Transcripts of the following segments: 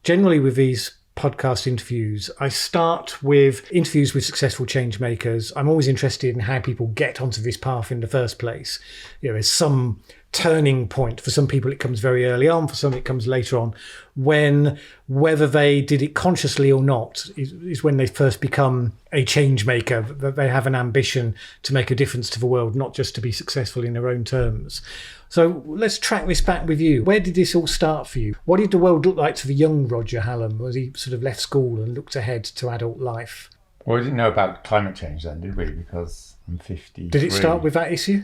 Generally with these podcast interviews, I start with interviews with successful change makers. I'm always interested in how people get onto this path in the first place. There's some turning point. For some people, it comes very early on. For some, it comes later on. When, whether they did it consciously or not, is when they first become a change maker, that they have an ambition to make a difference to the world, not just to be successful in their own terms. So let's track this back with you. Where did this all start for you? What did the world look like to the young Roger Hallam as he sort of left school and looked ahead to adult life? Well, we didn't know about climate change then, did we? Because I'm 50. Did it start with that issue?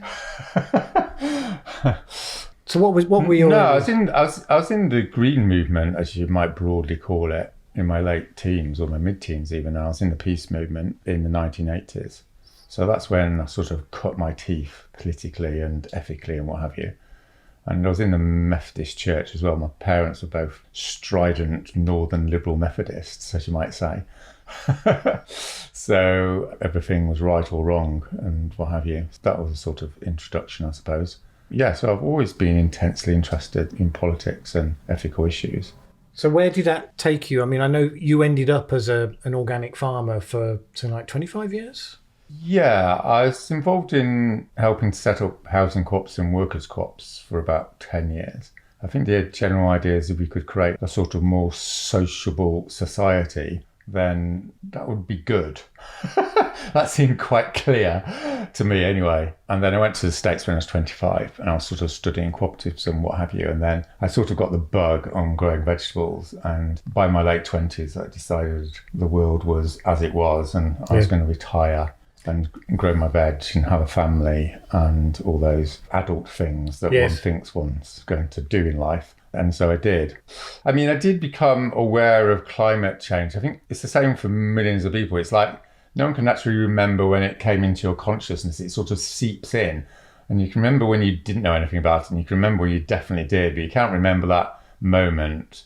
So what were your... No, I was in the green movement, as you might broadly call it, in my late teens or my mid-teens even. I was in the peace movement in the 1980s. So that's when I sort of cut my teeth politically and ethically and what have you. And I was in the Methodist Church as well. My parents were both strident Northern Liberal Methodists, as you might say. So everything was right or wrong and what have you. So that was a sort of introduction, I suppose. Yeah, so I've always been intensely interested in politics and ethical issues. So where did that take you? I mean, I know you ended up as an organic farmer for something like 25 years? Yeah, I was involved in helping to set up housing co-ops and workers' co-ops for about 10 years. I think the general idea is if we could create a sort of more sociable society, then that would be good. That seemed quite clear to me anyway. And then I went to the States when I was 25 and I was sort of studying cooperatives and what have you. And then I sort of got the bug on growing vegetables. And by my late 20s, I decided the world was as it was and I was going to retire and grow my veg and have a family and all those adult things that one thinks one's going to do in life. And so I did. I mean, I did become aware of climate change. I think it's the same for millions of people. It's like no one can actually remember when it came into your consciousness. It sort of seeps in. And you can remember when you didn't know anything about it, and you can remember when you definitely did, but you can't remember that moment.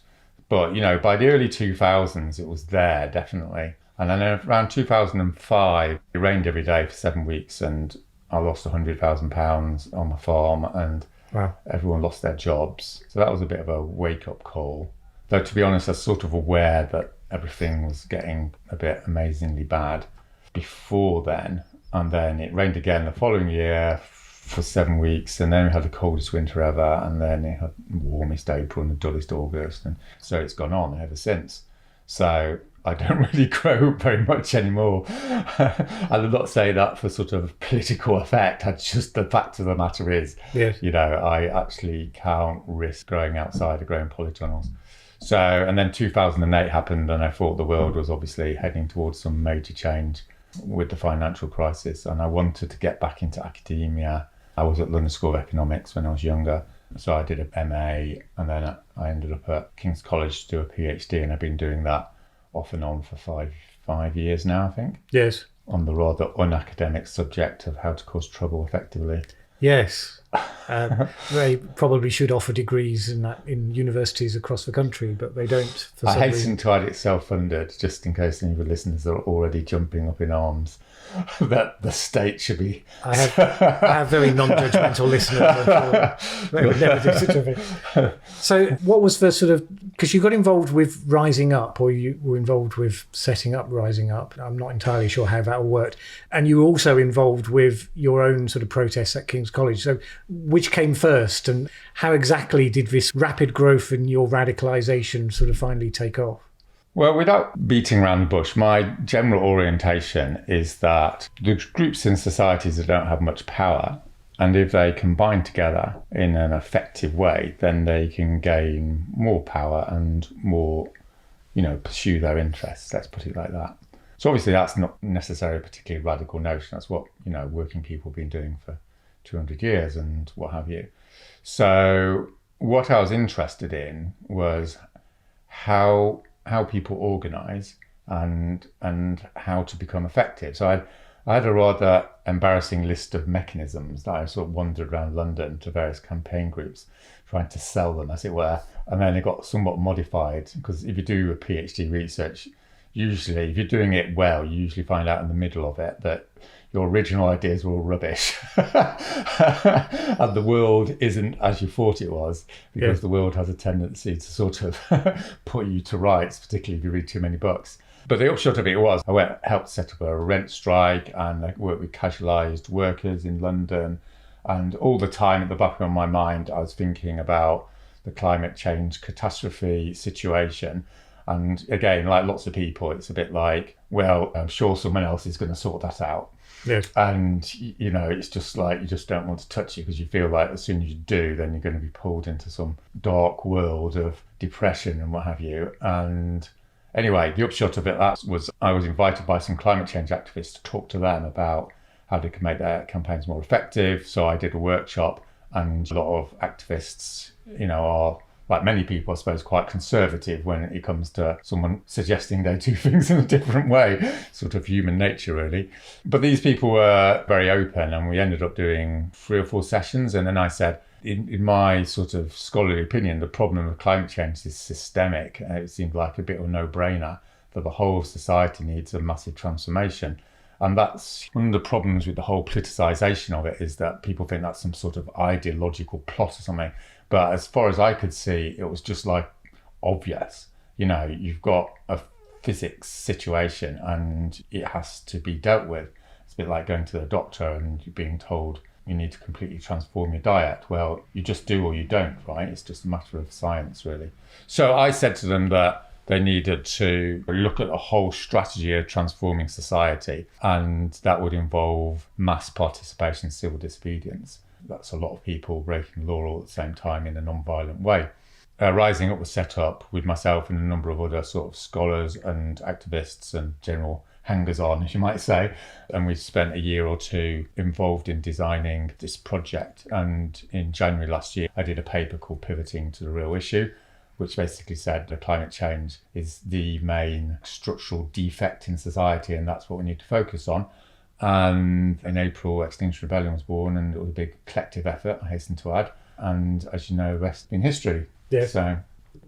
But, by the early 2000s, it was there, definitely. And then around 2005, it rained every day for 7 weeks and I lost £100,000 on my farm and everyone lost their jobs. So that was a bit of a wake-up call. Though, to be honest, I was sort of aware that everything was getting a bit amazingly bad before then. And then it rained again the following year for 7 weeks, and then we had the coldest winter ever, and then it had the warmest April and the dullest August. And so it's gone on ever since. So I don't really grow very much anymore. I would not say that for sort of political effect. The fact of the matter is, I actually can't risk growing outside or growing polytunnels. So, and then 2008 happened and I thought the world was obviously heading towards some major change with the financial crisis. And I wanted to get back into academia. I was at London School of Economics when I was younger. So I did a MA and then I ended up at King's College to do a PhD, and I've been doing that off and on for five years now, I think. Yes. On the rather unacademic subject of how to cause trouble effectively. Yes. They probably should offer degrees in universities across the country, but they don't. I hasten to add it's self-funded, just in case any of the listeners are already jumping up in arms that the state should be... I have very non-judgmental listeners. They would never do such a thing. So what was the sort of... Because you got involved with Rising Up, or you were involved with setting up Rising Up. I'm not entirely sure how that all worked. And you were also involved with your own sort of protests at King's College. So which came first, and how exactly did this rapid growth in your radicalisation sort of finally take off? Well, without beating around the bush, my general orientation is that the groups in societies that don't have much power, and if they combine together in an effective way, then they can gain more power and more, pursue their interests, let's put it like that. So obviously that's not necessarily a particularly radical notion. That's what, working people have been doing for 200 years and what have you. So what I was interested in was how people organise and how to become effective. So I had a rather embarrassing list of mechanisms that I sort of wandered around London to various campaign groups, trying to sell them, as it were. And then it got somewhat modified, because if you do a PhD research, usually, if you're doing it well, you usually find out in the middle of it that your original ideas were all rubbish. And the world isn't as you thought it was, because the world has a tendency to sort of put you to rights, particularly if you read too many books. But the upshot of it was I helped set up a rent strike, and I worked with casualised workers in London. And all the time at the back of my mind, I was thinking about the climate change catastrophe situation. And again, like lots of people, it's a bit like, well, I'm sure someone else is going to sort that out. Yes. And, you know, it's just like you just don't want to touch it, because you feel like as soon as you do, then you're going to be pulled into some dark world of depression and what have you. And anyway, the upshot of it was I was invited by some climate change activists to talk to them about how they could make their campaigns more effective. So I did a workshop, and a lot of activists, you know, are, like many people, I suppose, quite conservative when it comes to someone suggesting they do things in a different way, sort of human nature, really. But these people were very open, and we ended up doing 3 or 4 sessions. And then I said, in my sort of scholarly opinion, the problem of climate change is systemic. And it seemed like a bit of a no-brainer that the whole of society needs a massive transformation. And that's one of the problems with the whole politicisation of it, is that people think that's some sort of ideological plot or something. But as far as I could see, it was just like obvious. You know, you've got a physics situation and it has to be dealt with. It's a bit like going to the doctor and you're being told you need to completely transform your diet. Well, you just do or you don't, right? It's just a matter of science, really. So I said to them that they needed to look at a whole strategy of transforming society, and that would involve mass participation, civil disobedience. That's a lot of people breaking the law all at the same time in a non-violent way. Rising Up was set up with myself and a number of other sort of scholars and activists and general hangers-on, as you might say. And we spent a year or 2 involved in designing this project. And in January last year, I did a paper called Pivoting to the Real Issue, which basically said that climate change is the main structural defect in society, and that's what we need to focus on. And in April, Extinction Rebellion was born, and it was a big collective effort, I hasten to add. And as you know, the rest in history. Yeah. So,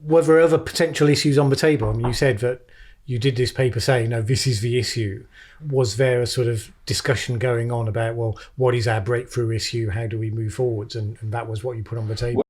were there other potential issues on the table? I mean, you said that you did this paper saying, no, this is the issue. Was there a sort of discussion going on about, well, what is our breakthrough issue? How do we move forwards? And that was what you put on the table.